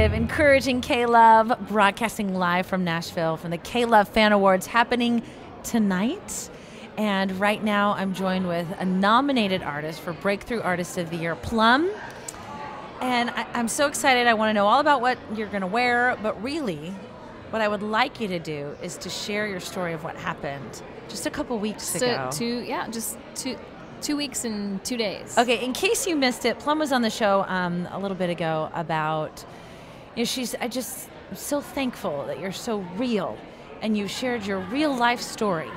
positive, encouraging K-Love, broadcasting live from Nashville from the K-Love Fan Awards happening tonight. And right now I'm joined with a nominated artist for Breakthrough Artist of the Year, Plumb. And I'm so excited. I want to know all about what you're going to wear, but really what I would like you to do is to share your story of what happened just a couple weeks ago. Just 2 weeks and 2 days. Okay, in case you missed it, Plumb was on the show a little bit ago about, I'm so thankful that you're so real and you shared your real life story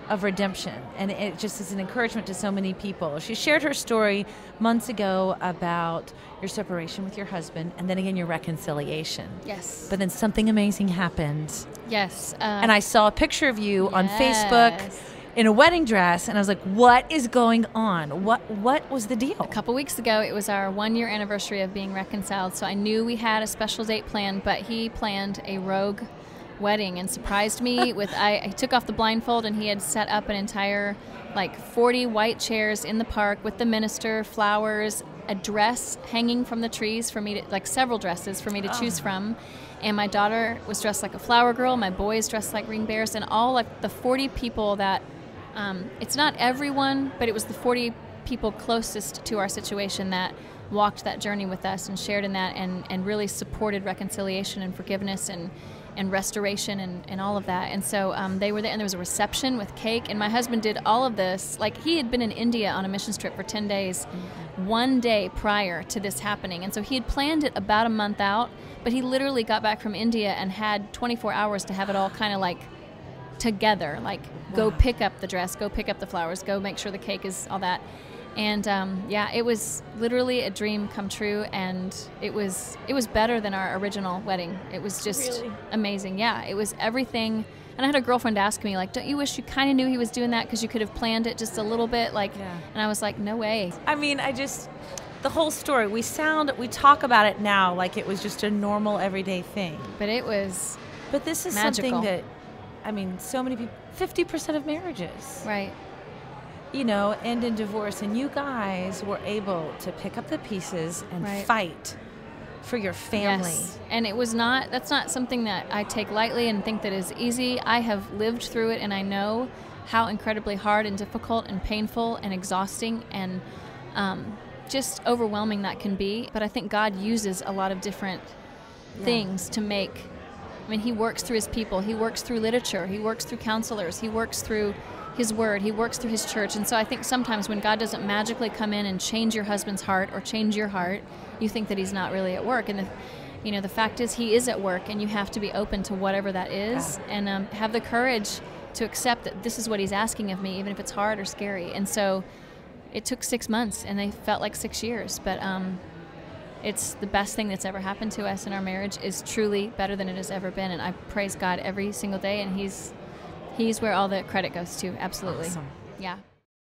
of redemption, and it just is an encouragement to so many people. She shared her story months ago about your separation with your husband and then again your reconciliation. Yes. But then something amazing happened. Yes. And I saw a picture of you on Facebook in a wedding dress, and I was like, what is going on? What was the deal? A couple weeks ago, it was our 1-year anniversary of being reconciled, so I knew we had a special date planned, but he planned a rogue wedding and surprised me with, I took off the blindfold, and he had set up an entire, 40 white chairs in the park with the minister, flowers, a dress hanging from the trees for me to, several dresses for me to choose from. And my daughter was dressed like a flower girl, my boys dressed like green bears, and all the 40 people that, it's not everyone, but it was the 40 people closest to our situation that walked that journey with us and shared in that and really supported reconciliation and forgiveness and restoration and all of that. And so they were there, and there was a reception with cake, and my husband did all of this. He had been in India on a missions trip for 10 days, one day prior to this happening. And so he had planned it about a month out, but he literally got back from India and had 24 hours to have it all kind of together, go pick up the dress, go pick up the flowers, go make sure the cake is all that. And it was literally a dream come true, and it was better than our original wedding. It was just amazing. Yeah, it was everything. And I had a girlfriend ask me, don't you wish you kind of knew he was doing that because you could have planned it just a little bit? And I was like, no way. I mean, the whole story, we talk about it now like it was just a normal everyday thing. But it was But this is magical. something that, so many people, 50% of marriages. Right. End in divorce, and you guys were able to pick up the pieces and fight for your family. Yes. And that's not something that I take lightly and think that is easy. I have lived through it, and I know how incredibly hard and difficult and painful and exhausting and just overwhelming that can be. But I think God uses a lot of different things to make. He works through his people. He works through literature. He works through counselors. He works through his word. He works through his church. And so I think sometimes when God doesn't magically come in and change your husband's heart or change your heart, you think that he's not really at work. And the fact is he is at work, and you have to be open to whatever that is and have the courage to accept that this is what he's asking of me, even if it's hard or scary. And so it took 6 months, and they felt like 6 years. But it's the best thing that's ever happened to us, and our marriage is truly better than it has ever been. And I praise God every single day, and He's where all the credit goes to. Absolutely. Awesome. Yeah.